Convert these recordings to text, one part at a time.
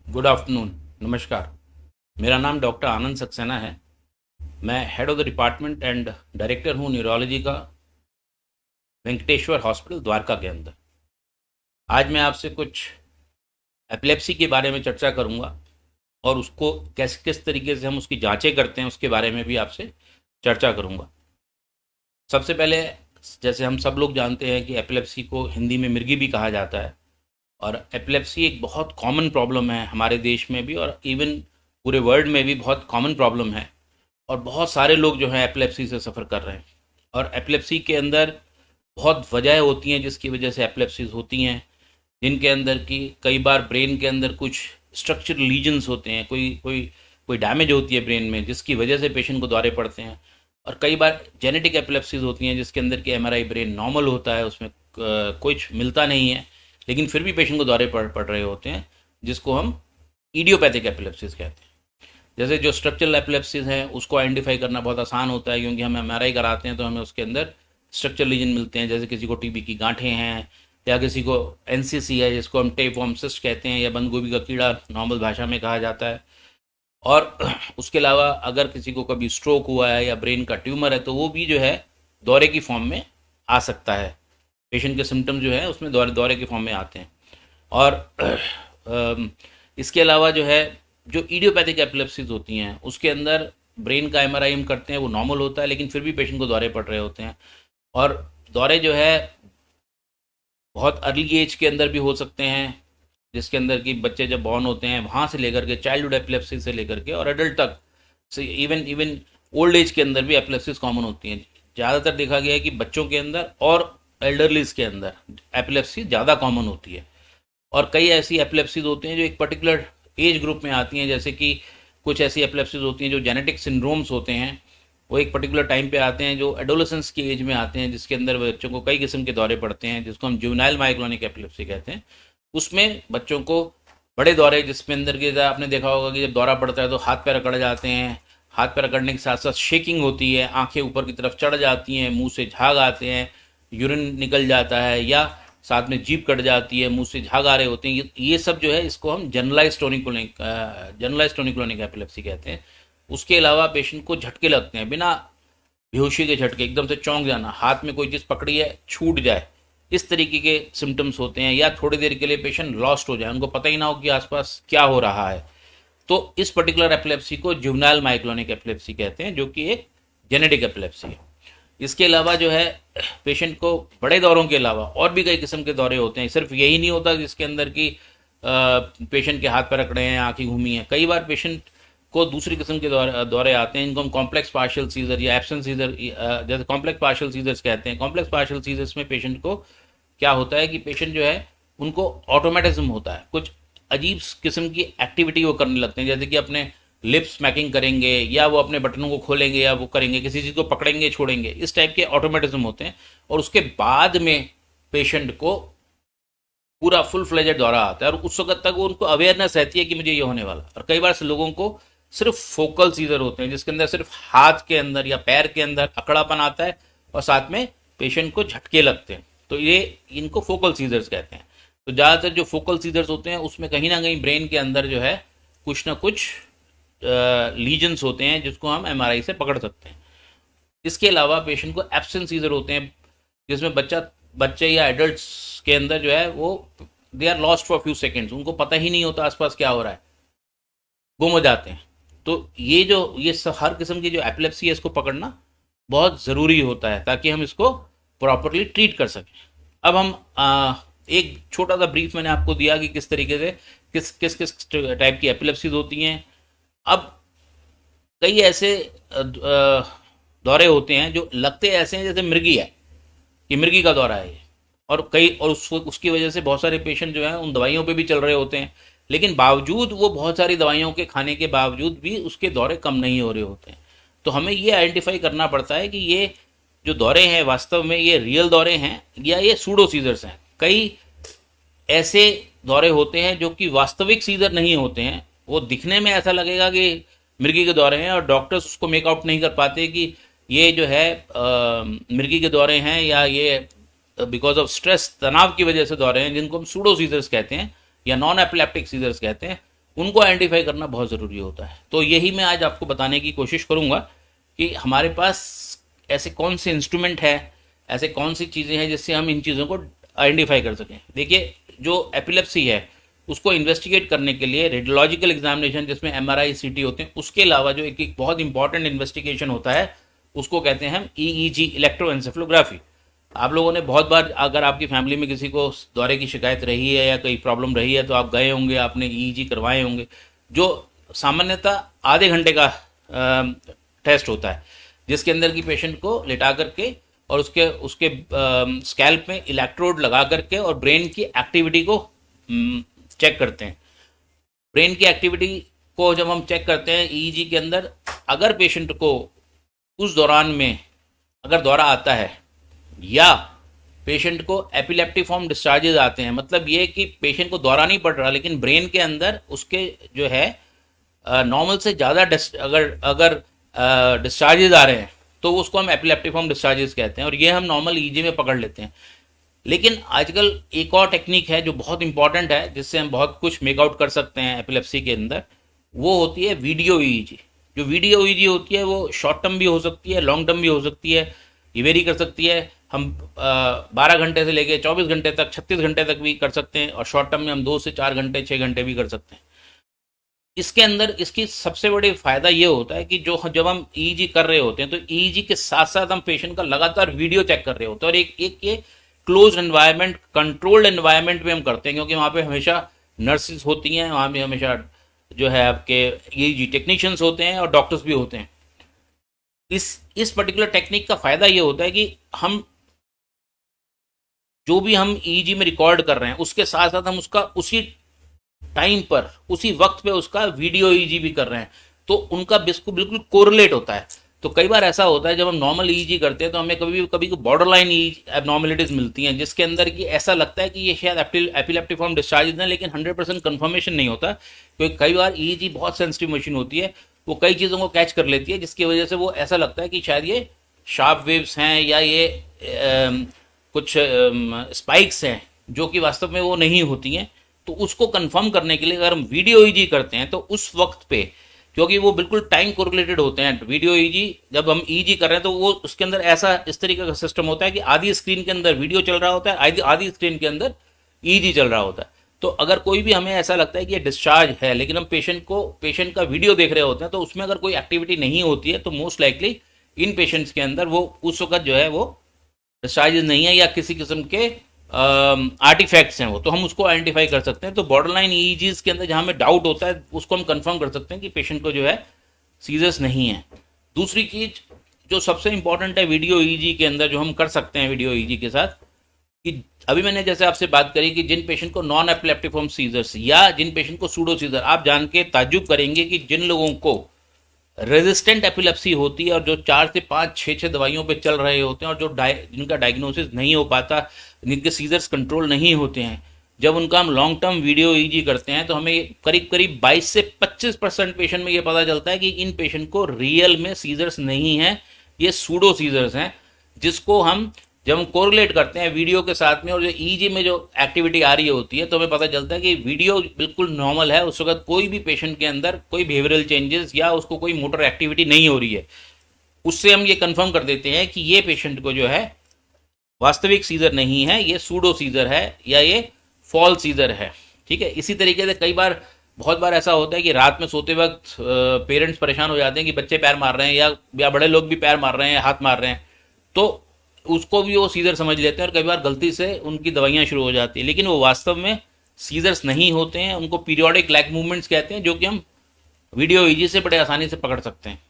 Good afternoon. नमस्कार। मेरा नाम डॉक्टर आनंद सक्सेना है। मैं head of the department and director हूँ न्यूरोलॉजी का, वेंकटेश्वर हॉस्पिटल द्वारका के अंदर। आज मैं आपसे कुछ एपिलेप्सी के बारे में चर्चा करूँगा और उसको किस तरीके से हम उसकी जांचें करते हैं उसके बारे में भी आपसे चर्चा करूँगा। सबसे पहले, जैसे हम सब लोग जानते हैं कि एपिलेप्सी को हिंदी में मिर्गी भी कहा जाता है, और एपिलेप्सी एक बहुत कॉमन प्रॉब्लम है हमारे देश में भी, और इवन पूरे वर्ल्ड में भी बहुत कॉमन प्रॉब्लम है। और बहुत सारे लोग जो हैं एपिलेप्सी से सफ़र कर रहे हैं। और एपिलेप्सी के अंदर बहुत वजह होती हैं जिसकी वजह से एपिलेप्सीज होती हैं, जिनके अंदर की कई बार ब्रेन के अंदर कुछ स्ट्रक्चरल लीजन्स होते हैं, कोई कोई कोई डैमेज होती है ब्रेन में, जिसकी वजह से पेशेंट को दौरे पड़ते हैं। और कई बार जेनेटिक एपिलेप्सीज होती हैं जिसके अंदर की एमआरआई ब्रेन नॉर्मल होता है, उसमें कुछ मिलता नहीं है, लेकिन फिर भी पेशेंट को दौरे पड़ रहे होते हैं, जिसको हम इडियोपैथिक एपिलेप्सीज कहते हैं। जैसे जो स्ट्रक्चरल एपिलेप्सीज हैं उसको आइडेंटिफाई करना बहुत आसान होता है, क्योंकि हम एमआरआई कराते हैं तो हमें उसके अंदर स्ट्रक्चरल लीजन मिलते हैं। जैसे किसी को टीबी की गांठें हैं, या किसी को एनसीसी है जिसको हम टेपवर्म सिस्ट कहते हैं, या बंद गोभी का कीड़ा नॉर्मल भाषा में कहा जाता है। और उसके अलावा अगर किसी को कभी स्ट्रोक हुआ है या ब्रेन का ट्यूमर है तो वो भी जो है दौरे की फॉर्म में आ सकता है। पेशेंट के सिम्टम जो है उसमें दौरे दौरे के फॉर्म में आते हैं। और इसके अलावा जो है, जो इडियोपैथिक एपिलेप्सीज होती हैं उसके अंदर ब्रेन का एमआरआई हम करते हैं, वो नॉर्मल होता है, लेकिन फिर भी पेशेंट को दौरे पड़ रहे होते हैं। और दौरे जो है बहुत अर्ली एज के अंदर भी हो सकते हैं, जिसके अंदर कि बच्चे जब बॉर्न होते हैं वहाँ से लेकर के चाइल्डहुड एपिलेप्सी से लेकर के और एडल्ट तक से, इवन इवन ओल्ड एज के अंदर भी एपिलेप्सीज कॉमन होती हैं। ज़्यादातर देखा गया है कि बच्चों के अंदर और एल्डरलीज के अंदर एपिलेप्सी ज़्यादा कॉमन होती है। और कई ऐसी एपिलेप्सीज होती हैं जो एक पर्टिकुलर एज ग्रुप में आती हैं, जैसे कि कुछ ऐसी एपिलेप्सीज होती हैं जो जेनेटिक सिंड्रोम्स होते हैं, वो एक पर्टिकुलर टाइम पे आते हैं, जो एडोलेसेंस की एज में आते हैं, जिसके अंदर बच्चों को कई किस्म के दौरे पड़ते हैं, जिसको हम जुवेनाइल माइक्लोनिक एपिलेप्सी कहते हैं। उसमें बच्चों को बड़े दौरे, जिसमें अंदर के आपने देखा होगा कि जब दौरा पड़ता है तो हाथ पैर अकड़ जाते हैं, हाथ पैर अकड़ने के साथ साथ शेकिंग होती है, आंखें ऊपर की तरफ चढ़ जाती हैं, मुंह से झाग आते हैं, यूरिन निकल जाता है, या साथ में जीभ कट जाती है, मुंह से झाग आ रहे होते हैं। ये सब जो है इसको हम जनरलाइज टोनिक एपिलेप्सी कहते हैं। उसके अलावा पेशेंट को झटके लगते हैं, बिना बेहोशी के झटके, एकदम से चौंक जाना, हाथ में कोई चीज़ पकड़ी है छूट जाए, इस तरीके के सिम्टम्स होते हैं। या थोड़ी देर के लिए पेशेंट लॉस्ट हो जाए, उनको पता ही ना हो कि आसपास क्या हो रहा है। तो इस पर्टिकुलर एपिलेप्सी को जुवेनाइल माइक्लोनिक एपिलेप्सी कहते हैं, जो कि एक जेनेटिक एपिलेप्सी है। इसके अलावा जो है पेशेंट को बड़े दौरों के अलावा और भी कई किस्म के दौरे होते हैं। सिर्फ यही नहीं होता जिसके अंदर की पेशेंट के हाथ पैर अकड़े हैं, आँखें घूमी हैं। कई बार पेशेंट को दूसरी किस्म के दौरे आते हैं, इनको हम कॉम्प्लेक्स पार्शियल सीजर या एब्सेंट सीजर, जैसे कॉम्प्लेक्स पार्शियल सीजर्स कहते हैं। कॉम्प्लेक्स पार्शियल सीजर्स में पेशेंट को क्या होता है कि पेशेंट जो है उनको ऑटोमेटिज्म होता है, कुछ अजीब किस्म की एक्टिविटी वो करने लगते हैं, जैसे कि अपने लिप्स स्मैकिंग करेंगे, या वो अपने बटनों को खोलेंगे, या वो करेंगे, किसी चीज़ को पकड़ेंगे छोड़ेंगे, इस टाइप के ऑटोमेटिज्म होते हैं। और उसके बाद में पेशेंट को पूरा फुल फ्लेजेड दौरा आता है, और उस वक्त तक वो उनको अवेयरनेस रहती है कि मुझे ये होने वाला। और कई बार से लोगों को सिर्फ फोकल सीजर होते हैं, जिसके अंदर सिर्फ हाथ के अंदर या पैर के अंदर अकड़ापन आता है, और साथ में पेशेंट को झटके लगते हैं। तो ये इनको फोकल सीजर्स कहते हैं। तो ज़्यादातर जो फोकल सीजर्स होते हैं उसमें कहीं ना कहीं ब्रेन के अंदर जो है कुछ ना कुछ लीजन्स होते हैं, जिसको हम एमआरआई से पकड़ सकते हैं। इसके अलावा पेशेंट को एब्सेंट सीजर होते हैं, जिसमें बच्चे या एडल्ट्स के अंदर जो है वो they are lost for few seconds, उनको पता ही नहीं होता आसपास क्या हो रहा है, गुम हो जाते हैं। तो ये हर किस्म की जो एपिलेप्सी है इसको पकड़ना बहुत ज़रूरी होता है, ताकि हम इसको प्रॉपरली ट्रीट कर सकें। अब हम एक छोटा सा ब्रीफ मैंने आपको दिया कि किस तरीके से किस किस किस टाइप की एपिलेप्सीज होती हैं। अब कई ऐसे दौरे होते हैं जो लगते ऐसे हैं जैसे मिर्गी है, कि मिर्गी का दौरा है ये। और उसकी वजह से बहुत सारे पेशेंट जो हैं उन दवाइयों पे भी चल रहे होते हैं, लेकिन बावजूद वो बहुत सारी दवाइयों के खाने के बावजूद भी उसके दौरे कम नहीं हो रहे होते हैं। तो हमें ये आइडेंटिफाई करना पड़ता है कि ये जो दौरे हैं वास्तव में ये रियल दौरे हैं या ये सूडो सीजर्स हैं। कई ऐसे दौरे होते हैं जो कि वास्तविक सीजर नहीं होते हैं, वो दिखने में ऐसा लगेगा कि मिर्गी के दौरे हैं, और डॉक्टर्स उसको मेकआउट नहीं कर पाते कि ये जो है मिर्गी के दौरे हैं, या ये बिकॉज ऑफ स्ट्रेस, तनाव की वजह से दौरे हैं, जिनको हम सूडो सीजर्स कहते हैं या नॉन एपिलेप्टिक सीजर्स कहते हैं। उनको आइडेंटिफाई करना बहुत ज़रूरी होता है। तो यही मैं आज आपको बताने की कोशिश करूँगा कि हमारे पास ऐसे कौन से इंस्ट्रूमेंट है, ऐसे कौन सी चीज़ें हैं जिससे हम इन चीज़ों को आइडेंटिफाई कर सकें। देखिए, जो एपिलेप्सी है उसको इन्वेस्टिगेट करने के लिए रेडियोलॉजिकल एग्जामिनेशन जिसमें एमआरआई सीटी होते हैं, उसके अलावा जो एक बहुत इंपॉर्टेंट इन्वेस्टिगेशन होता है उसको कहते हैं हम ईईजी, इलेक्ट्रोएंसेफेलोग्राफी। आप लोगों ने बहुत बार, अगर आपकी फैमिली में किसी को दौरे की शिकायत रही है या कोई प्रॉब्लम रही है तो आप गए होंगे, आपने ईईजी करवाए होंगे, जो सामान्यतः आधे घंटे का टेस्ट होता है, जिसके अंदर की पेशेंट को लिटा करके और उसके उसके स्कैल्प में इलेक्ट्रोड लगा करके और ब्रेन की एक्टिविटी को चेक करते हैं। ब्रेन की एक्टिविटी को जब हम चेक करते हैं ईईजी के अंदर, अगर पेशेंट को उस दौरान में अगर दौरा आता है या पेशेंट को एपिलेप्टिफॉर्म डिस्चार्जेस आते हैं, मतलब ये कि पेशेंट को दौरा नहीं पड़ रहा लेकिन ब्रेन के अंदर उसके जो है नॉर्मल से ज़्यादा अगर अगर डिस्चार्जेस आ रहे हैं तो उसको हम एपिलेप्टिफॉर्म डिस्चार्जेस कहते हैं, और ये हम नॉर्मल ईजी में पकड़ लेते हैं। लेकिन आजकल एक और टेक्निक है जो बहुत इंपॉर्टेंट है, जिससे हम बहुत कुछ मेक आउट कर सकते हैं एपिलेप्सी के अंदर, वो होती है वीडियो ईईजी। जो वीडियो ईईजी होती है वो शॉर्ट टर्म भी हो सकती है, लॉन्ग टर्म भी हो सकती है, ये वेरी कर सकती है। हम 12 घंटे से लेके 24 घंटे तक, 36 घंटे तक भी कर सकते हैं, और शॉर्ट टर्म में हम 2 से 4 घंटे, 6 घंटे भी कर सकते हैं। इसके अंदर इसकी सबसे बड़ी फ़ायदा ये होता है कि जो जब हम ईईजी कर रहे होते हैं तो ईईजी के साथ साथ हम पेशेंट का लगातार वीडियो चेक कर रहे होते हैं, और एक एक ये क्लोज एनवायरनमेंट, कंट्रोल्ड एनवायरनमेंट में हम करते हैं, क्योंकि वहाँ पे हमेशा नर्सिस होती हैं, वहाँ पे हमेशा जो है आपके ईईजी टेक्नीशियंस होते हैं और डॉक्टर्स भी होते हैं। इस पर्टिकुलर टेक्निक का फ़ायदा ये होता है कि हम जो भी हम ईईजी में रिकॉर्ड कर रहे हैं उसके साथ साथ हम उसका उसी टाइम पर, उसी वक्त पे उसका वीडियो ईजी भी कर रहे हैं, तो उनका बिल्कुल बिल्कुल कोरिलेट होता है। तो कई बार ऐसा होता है जब हम नॉर्मल ईजी करते हैं तो हमें कभी कभी बॉर्डर लाइन एबनॉर्मलिटीज मिलती हैं, जिसके अंदर कि ऐसा लगता है कि ये शायद एपिलेप्टिफॉर्म डिस्चार्ज है, लेकिन 100% कन्फर्मेशन नहीं होता, क्योंकि कई बार ईजी बहुत सेंसिटिव मशीन होती है, वो कई चीज़ों को कैच कर लेती है, जिसकी वजह से वो ऐसा लगता है कि शायद ये शार्प वेव्स हैं या ये कुछ स्पाइक्स हैं, जो कि वास्तव में वो नहीं होती हैं। तो उसको कंफर्म करने के लिए अगर हम वीडियो ईजी करते हैं तो उस वक्त पे, क्योंकि वो बिल्कुल टाइम कोरिलेटेड होते हैं, वीडियो ईजी जब हम ईजी कर रहे हैं तो वो उसके अंदर ऐसा इस तरीके का सिस्टम होता है कि आधी स्क्रीन के अंदर वीडियो चल रहा होता है, आधी स्क्रीन के अंदर ईजी चल रहा होता है। तो अगर कोई भी हमें ऐसा लगता है कि ये डिस्चार्ज है लेकिन हम पेशेंट का वीडियो देख रहे होते हैं, तो उसमें अगर कोई एक्टिविटी नहीं होती है तो मोस्ट लाइकली इन पेशेंट्स के अंदर वो उस वक्त जो है वो डिस्चार्जेस नहीं है या किसी किस्म के आर्टिफैक्ट्स हैं वो, तो हम उसको आइडेंटिफाई कर सकते हैं। तो बॉर्डर लाइन ईईजीज के अंदर जहाँ हमें डाउट होता है उसको हम कंफर्म कर सकते हैं कि पेशेंट को जो है सीजर्स नहीं है। दूसरी चीज जो सबसे इंपॉर्टेंट है वीडियो ईईजी के अंदर जो हम कर सकते हैं वीडियो ईईजी के साथ, कि अभी मैंने जैसे आपसे बात करी कि जिन पेशेंट को नॉन एपिलेप्टिफॉर्म सीजर्स या जिन पेशेंट को सूडो सीजर, आप जान के ताज्जुब करेंगे कि जिन लोगों को रेजिस्टेंट एपिलेप्सी होती है और जो 4 से 5, 6 दवाइयों पे चल रहे होते हैं और जो जिनका डायग्नोसिस नहीं हो पाता, जिनके सीजर्स कंट्रोल नहीं होते हैं, जब उनका हम लॉन्ग टर्म वीडियो ईजी करते हैं तो हमें करीब करीब 22 से 25% पेशेंट में ये पता चलता है कि इन पेशेंट को रियल में सीजर्स नहीं है, ये सूडो सीजर्स हैं, जिसको हम जब हम कोरिलेट करते हैं वीडियो के साथ में और जो ईजी में जो एक्टिविटी आ रही होती है तो हमें पता चलता है कि वीडियो बिल्कुल नॉर्मल है, उस वक्त कोई भी पेशेंट के अंदर कोई बिहेवियरल चेंजेस या उसको कोई मोटर एक्टिविटी नहीं हो रही है। उससे हम ये कंफर्म कर देते हैं कि ये पेशेंट को जो है वास्तविक सीजर नहीं है, ये सूडो सीजर है या ये फॉल सीजर है। ठीक है, इसी तरीके से कई बार, बहुत बार ऐसा होता है कि रात में सोते वक्त पेरेंट्स परेशान हो जाते हैं कि बच्चे पैर मार रहे हैं या बड़े लोग भी पैर मार रहे हैं, हाथ मार रहे हैं, तो उसको भी वो सीजर समझ लेते हैं और कई बार गलती से उनकी दवाइयाँ शुरू हो जाती है, लेकिन वो वास्तव में सीजर्स नहीं होते हैं। उनको पीरियोडिक लैग मूवमेंट्स कहते हैं, जो कि हम वीडियो ईजी से बड़े आसानी से पकड़ सकते हैं।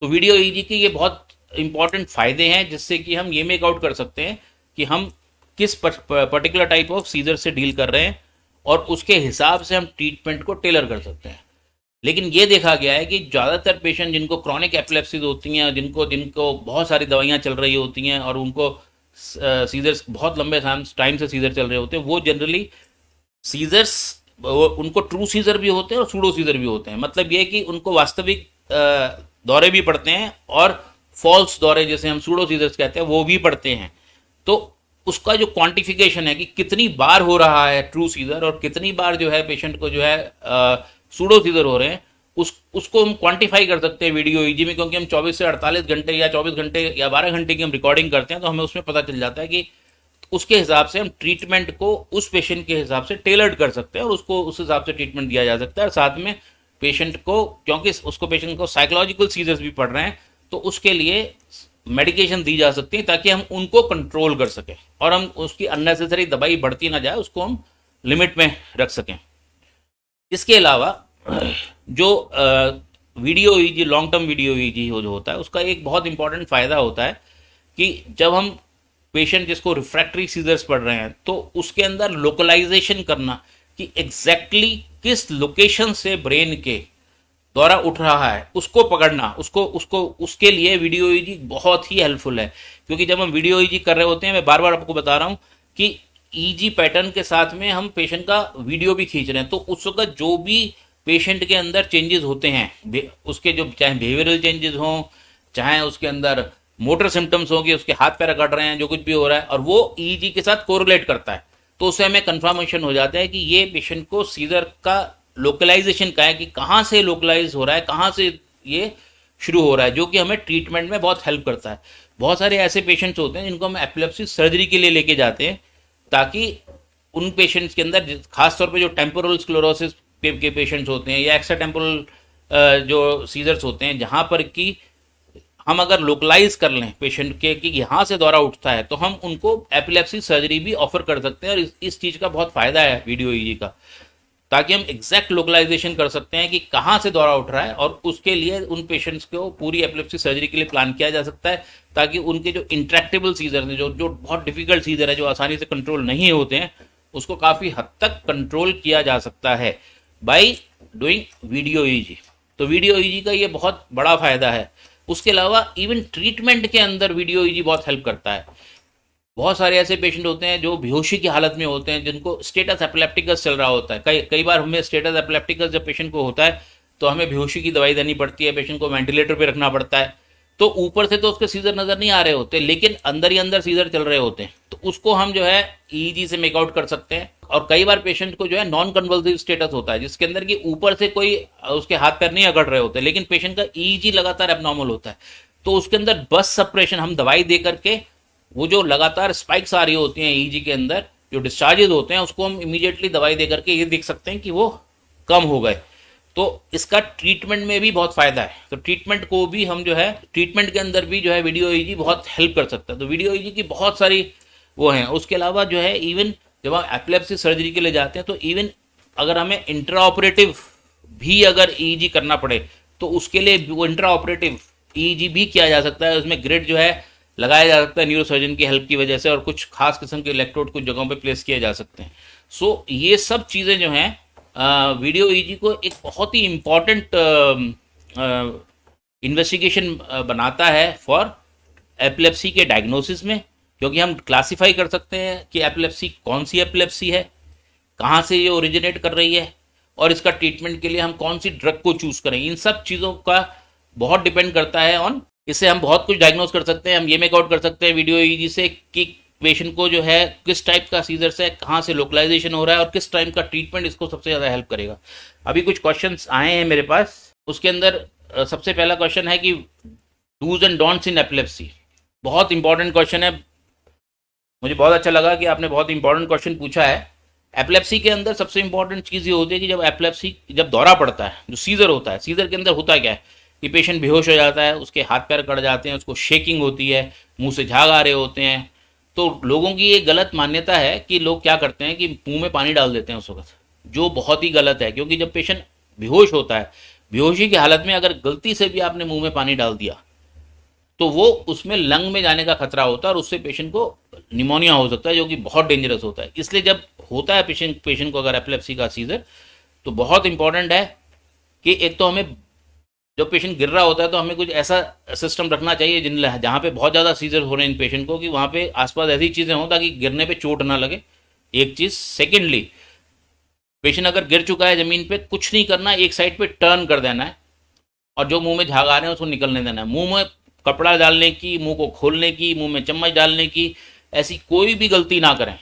तो वीडियो ईजी के ये बहुत इंपॉर्टेंट फ़ायदे हैं, जिससे कि हम ये मेक आउट कर सकते हैं कि हम किस पर्टिकुलर टाइप ऑफ सीजर से डील कर रहे हैं और उसके हिसाब से हम ट्रीटमेंट को टेलर कर सकते हैं। लेकिन ये देखा गया है कि ज़्यादातर पेशेंट जिनको क्रॉनिक एपिलेप्सीज होती हैं, जिनको जिनको बहुत सारी दवाइयाँ चल रही होती हैं और उनको सीजर्स बहुत लंबे टाइम से सीजर चल रहे होते हैं, वो जनरली सीजर्स उनको ट्रू सीजर भी होते हैं और सूडो सीजर भी होते हैं। मतलब ये कि उनको वास्तविक दौरे भी पड़ते हैं और फॉल्स दौरे, जैसे हम सूडो सीजर्स कहते हैं, वो भी पड़ते हैं। तो उसका जो क्वांटिफिकेशन है कि कितनी बार हो रहा है ट्रू सीजर और कितनी बार जो है पेशेंट को जो है सूडो सीजर हो रहे हैं, उसको हम क्वांटिफाई कर सकते हैं वीडियो ईजी में, क्योंकि हम 24 से 48 घंटे या 24 घंटे या 12 घंटे की हम रिकॉर्डिंग करते हैं, तो हमें उसमें पता चल जाता है कि उसके हिसाब से हम ट्रीटमेंट को उस पेशेंट के हिसाब से टेलर्ड कर सकते हैं और उसको उस हिसाब से ट्रीटमेंट दिया जा सकता है। और साथ में पेशेंट को, क्योंकि उसको पेशेंट को साइकोलॉजिकल सीजर्स भी पड़ रहे हैं, तो उसके लिए मेडिकेशन दी जा सकती है ताकि हम उनको कंट्रोल कर सकें और हम उसकी अननेसेसरी दवाई बढ़ती ना जाए, उसको हम लिमिट में रख सकें। इसके अलावा जो video easy, long term video easy जो होता है, उसका एक बहुत इंपॉर्टेंट फ़ायदा होता है कि जब हम पेशेंट जिसको रिफ्रैक्टरी सीजर्स पड़ रहे हैं, तो उसके अंदर लोकलाइजेशन करना कि एग्जैक्टली किस लोकेशन से ब्रेन के द्वारा उठ रहा है उसको पकड़ना, उसको उसको उसके लिए वीडियो ईजी बहुत ही हेल्पफुल है। क्योंकि जब हम वीडियो ईजी कर रहे होते हैं, मैं बार बार आपको बता रहा हूँ कि ईजी पैटर्न के साथ में हम पेशेंट का वीडियो भी खींच रहे हैं, तो उस वक्त जो भी पेशेंट के अंदर चेंजेस होते हैं, उसके जो चाहे बिहेवियरल चेंजेस हों, चाहे उसके अंदर मोटर सिम्टम्स होंगे, उसके हाथ पैर अकड़ रहे हैं, जो कुछ भी हो रहा है, और वो ईजी के साथ कोरिलेट करता है, तो उससे हमें कंफर्मेशन हो जाता है कि ये पेशेंट को सीजर का लोकलाइजेशन का है, कि कहाँ से लोकलाइज हो रहा है, कहाँ से ये शुरू हो रहा है, जो कि हमें ट्रीटमेंट में बहुत हेल्प करता है। बहुत सारे ऐसे पेशेंट्स होते हैं जिनको हम एपिलेप्सी सर्जरी के लिए लेके जाते हैं, ताकि उन पेशेंट्स के अंदर, खासतौर पे जो टेम्पोरल स्क्लेरोसिस के पेशेंट्स होते हैं या एक्स्ट्रा टेम्पोरल जो सीजर्स होते हैं, जहाँ पर कि हम अगर लोकलाइज कर लें पेशेंट के कि यहाँ से दौरा उठता है, तो हम उनको एपिलेप्सी सर्जरी भी ऑफर कर सकते हैं। और इस चीज़ का बहुत फ़ायदा है वीडियो ईजी का, ताकि हम एग्जैक्ट लोकलाइजेशन कर सकते हैं कि कहाँ से दौरा उठ रहा है, और उसके लिए उन पेशेंट्स को पूरी एपिलेप्सी सर्जरी के लिए प्लान किया जा सकता है, ताकि उनके जो इंट्रैक्टेबल सीजर हैं, जो जो बहुत डिफिकल्ट सीजर है, जो आसानी से कंट्रोल नहीं होते हैं, उसको काफ़ी हद तक कंट्रोल किया जा सकता है बाई डूइंग वीडियो ईजी। तो वीडियो ईजी का ये बहुत बड़ा फ़ायदा है। उसके अलावा इवन ट्रीटमेंट के अंदर वीडियो ईजी बहुत हेल्प करता है। बहुत सारे ऐसे पेशेंट होते हैं जो बेहोशी की हालत में होते हैं, जिनको स्टेटस एपिलेप्टिकस चल रहा होता है। कई बार हमें स्टेटस एपिलेप्टिकस जब पेशेंट को होता है, तो हमें बेहोशी की दवाई देनी पड़ती है, पेशेंट को वेंटिलेटर पे रखना पड़ता है। तो ऊपर से तो उसके सीजर नज़र नहीं आ रहे होते, लेकिन अंदर ही अंदर सीजर चल रहे होते हैं, तो उसको हम जो है ईजी से मेकआउट कर सकते हैं। और कई बार पेशेंट को जो है नॉन कन्वल्सिव स्टेटस होता है, जिसके अंदर कि ऊपर से कोई उसके हाथ पैर नहीं अकड़ रहे होते, लेकिन पेशेंट का ईजी लगातार एबनॉर्मल होता है, तो उसके अंदर बस सप्रेशन हम दवाई दे करके वो जो लगातार स्पाइक्स आ रही होती हैं ईजी के अंदर, जो डिस्चार्जेस होते हैं, उसको हम इमीडिएटली दवाई दे करके ये देख सकते हैं कि वो कम हो गए। तो इसका ट्रीटमेंट में भी बहुत फ़ायदा है। तो ट्रीटमेंट को भी हम जो है, ट्रीटमेंट के अंदर भी जो है वीडियो ईजी बहुत हेल्प कर सकता है। तो वीडियो ईजी की बहुत सारी वो हैं। उसके अलावा जो है, इवन जब हम एपिलेप्सी सर्जरी के लिए जाते हैं, तो इवन अगर हमें इंट्रा ऑपरेटिव भी अगर ईजी करना पड़े, तो उसके लिए वो इंट्रा ऑपरेटिव ईजी भी किया जा सकता है। उसमें ग्रिड जो है लगाया जा सकता है न्यूरोसर्जन की हेल्प की वजह से, और कुछ खास किस्म के इलेक्ट्रोड कुछ जगहों पे प्लेस किए जा सकते हैं। सो ये सब चीज़ें जो हैं वीडियो ईजी को एक बहुत ही इम्पॉर्टेंट इन्वेस्टिगेशन बनाता है फॉर एपिलेप्सी के डायग्नोसिस में, क्योंकि हम क्लासिफाई कर सकते हैं कि एपिलेप्सी कौन सी एपिलेप्सी है, कहाँ से ये ओरिजिनेट कर रही है, और इसका ट्रीटमेंट के लिए हम कौन सी ड्रग को चूज़ करें। इन सब चीज़ों का बहुत डिपेंड करता है ऑन, इससे हम बहुत कुछ डायग्नोस कर सकते हैं। हम ये मेक आउट कर सकते हैं वीडियो ईजी से कि पेशेंट को जो है किस टाइप का सीजर से, कहाँ से लोकलाइजेशन हो रहा है, और किस टाइप का ट्रीटमेंट इसको सबसे ज़्यादा हेल्प करेगा। अभी कुछ क्वेश्चंस आए हैं मेरे पास, उसके अंदर सबसे पहला क्वेश्चन है कि dos and don'ts in epilepsy. बहुत इंपॉर्टेंट क्वेश्चन है, मुझे बहुत अच्छा लगा कि आपने बहुत इंपॉर्टेंट क्वेश्चन पूछा है। एपिलेप्सी के अंदर सबसे इंपॉर्टेंट चीज़ ये होती है कि जब एपिलेप्सी, जब दौरा पड़ता है, जो सीजर होता है, सीजर के अंदर होता क्या है कि पेशेंट बेहोश हो जाता है, उसके हाथ पैर कट जाते हैं, उसको शेकिंग होती है, मुंह से झाग आ रहे होते हैं। तो लोगों की ये गलत मान्यता है कि लोग क्या करते हैं कि मुंह में पानी डाल देते हैं उस वक्त, जो बहुत ही गलत है। क्योंकि जब पेशेंट बेहोश होता है, बेहोशी की हालत में अगर गलती से भी आपने मुंह में पानी डाल दिया, तो वो उसमें लंग में जाने का खतरा होता है, और उससे पेशेंट को निमोनिया हो सकता है, जो कि बहुत डेंजरस होता है। इसलिए जब होता है पेशेंट को अगर एपिलेप्सी का सीजर, तो बहुत इंपॉर्टेंट है कि एक तो हमें, जब पेशेंट गिर रहा होता है, तो हमें कुछ ऐसा सिस्टम रखना चाहिए जहाँ पे बहुत ज़्यादा सीजर हो रहे हैं इन पेशेंट को, कि वहाँ पे आसपास ऐसी चीज़ें हों ताकि गिरने पे चोट ना लगे, एक चीज़। सेकेंडली, पेशेंट अगर गिर चुका है ज़मीन पे, कुछ नहीं करना, एक साइड पे टर्न कर देना है, और जो मुंह में झाग आ रहे हैं उसको निकलने देना है। मुंह में कपड़ा डालने की, मुंह को खोलने की, मुंह में चम्मच डालने की, ऐसी कोई भी गलती ना करें,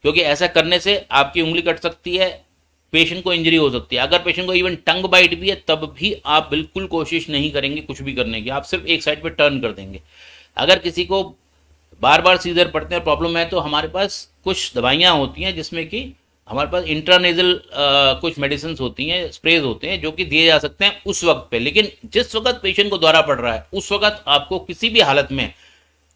क्योंकि ऐसा करने से आपकी उंगली कट सकती है, पेशेंट को इंजरी हो सकती है। अगर पेशेंट को इवन टंग बाइट भी है तब भी आप बिल्कुल कोशिश नहीं करेंगे कुछ भी करने की, आप सिर्फ एक साइड पे टर्न कर देंगे। अगर किसी को बार बार सीजर पड़ते हैं, प्रॉब्लम है, तो हमारे पास कुछ दवाइयाँ होती हैं जिसमें कि हमारे पास इंट्रानेजल कुछ मेडिसिन होती हैं, स्प्रेज होते हैं, जो कि दिए जा सकते हैं उस वक्त पे। लेकिन जिस वक्त पेशेंट को दौरा पड़ रहा है उस वक्त आपको किसी भी हालत में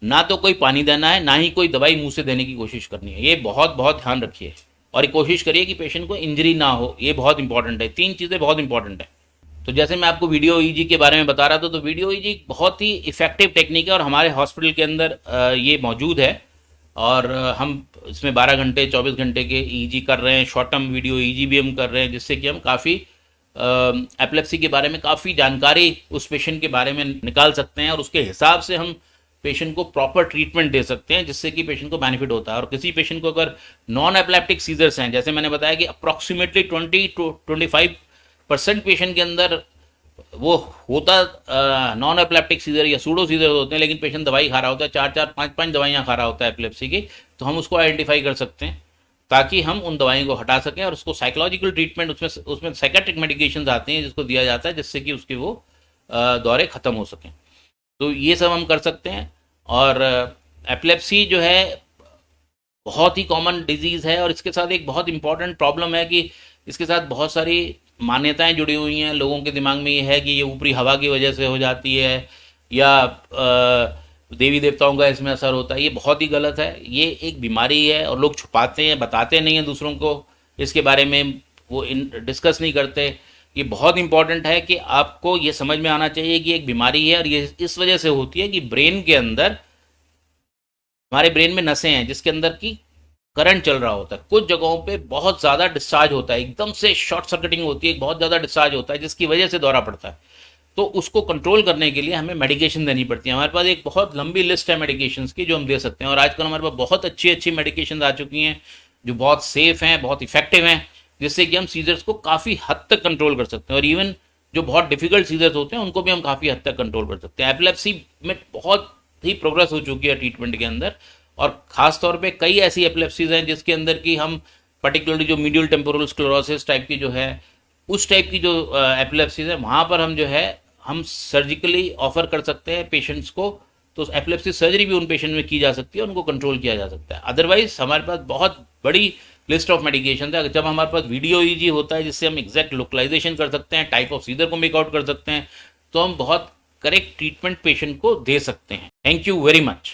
ना तो कोई पानी देना है, ना ही कोई दवाई मुंह से देने की कोशिश करनी है। ये बहुत बहुत ध्यान रखिए और ये कोशिश करिए कि पेशेंट को इंजरी ना हो, ये बहुत इंपॉर्टेंट है। 3 चीज़ें बहुत इंपॉर्टेंट है। तो जैसे मैं आपको वीडियो ईजी के बारे में बता रहा था, तो वीडियो ईजी बहुत ही इफेक्टिव टेक्निक है और हमारे हॉस्पिटल के अंदर ये मौजूद है। और हम इसमें 12 घंटे 24 घंटे के ईजी कर रहे हैं, शॉर्ट टर्म वीडियो ईजी भी हम कर रहे हैं, जिससे कि हम काफ़ी एपिलेप्सी के बारे में काफ़ी जानकारी उस पेशेंट के बारे में निकाल सकते हैं और उसके हिसाब से हम पेशेंट को प्रॉपर ट्रीटमेंट दे सकते हैं, जिससे कि पेशेंट को बेनिफिट होता है। और किसी पेशेंट को अगर नॉन एपिलेप्टिक सीजर्स हैं, जैसे मैंने बताया कि अप्रॉक्सीमेटली 20-25% पेशेंट के अंदर वो होता नॉन एपिलेप्टिक सीजर या सूडो सीजर होते हैं, लेकिन पेशेंट दवाई खा रहा होता है, 4-4 5-5 दवाइयाँ खा रहा होता है एपिलेप्सी की, तो हम उसको आइडेंटिफाई कर सकते हैं ताकि हम उन दवाइयों को हटा सकें और उसको साइकोलॉजिकल ट्रीटमेंट, उसमें साइकेट्रिक मेडिकेशन आते हैं जिसको दिया जाता है, जिससे कि उसके वो दौरे ख़त्म हो सकें। तो ये सब हम कर सकते हैं। और एपिलेप्सी जो है बहुत ही कॉमन डिजीज़ है और इसके साथ एक बहुत इंपॉर्टेंट प्रॉब्लम है कि इसके साथ बहुत सारी मान्यताएं जुड़ी हुई हैं। लोगों के दिमाग में ये है कि ये ऊपरी हवा की वजह से हो जाती है या देवी देवताओं का इसमें असर होता है। ये बहुत ही गलत है। ये एक बीमारी है और लोग छुपाते हैं, बताते नहीं हैं दूसरों को इसके बारे में, वो डिस्कस नहीं करते। ये बहुत इंपॉर्टेंट है कि आपको ये समझ में आना चाहिए कि एक बीमारी है और ये इस वजह से होती है कि ब्रेन के अंदर, हमारे ब्रेन में नसें हैं जिसके अंदर की करंट चल रहा होता है। कुछ जगहों पे बहुत ज़्यादा डिस्चार्ज होता है, एकदम से शॉर्ट सर्किटिंग होती है, बहुत ज़्यादा डिस्चार्ज होता है जिसकी वजह से दौरा पड़ता है। तो उसको कंट्रोल करने के लिए हमें मेडिकेशन देनी पड़ती है। हमारे पास एक बहुत लंबी लिस्ट है मेडिकेशंस की जो हम दे सकते हैं और आजकल हमारे पास बहुत अच्छी अच्छी मेडिकेशन आ चुकी हैं जो बहुत सेफ़ हैं, बहुत इफेक्टिव हैं, जिससे कि हम सीजर्स को काफ़ी हद तक कंट्रोल कर सकते हैं और इवन जो बहुत डिफिकल्ट सीजर्स होते हैं उनको भी हम काफ़ी हद तक कंट्रोल कर सकते हैं। एपिलेप्सी में बहुत ही प्रोग्रेस हो चुकी है ट्रीटमेंट के अंदर और ख़ास तौर पे कई ऐसी एपिलेप्सीज हैं जिसके अंदर की हम पर्टिकुलरली जो मीडियल टेम्पोरल स्क्लेरोसिस टाइप की जो है, उस टाइप की जो एपिलेप्सीज है, वहाँ पर हम जो है हम सर्जिकली ऑफर कर सकते हैं पेशेंट्स को। तो एपिलेप्सी सर्जरी भी उन पेशेंट में की जा सकती है, उनको कंट्रोल किया जा सकता है। अदरवाइज हमारे पास बहुत बड़ी लिस्ट ऑफ मेडिकेशन है। जब हमारे पास वीडियो ईजी होता है जिससे हम एग्जैक्ट लोकलाइजेशन कर सकते हैं, टाइप ऑफ सीजर को मेक आउट कर सकते हैं, तो हम बहुत करेक्ट ट्रीटमेंट पेशेंट को दे सकते हैं। Thank you very much.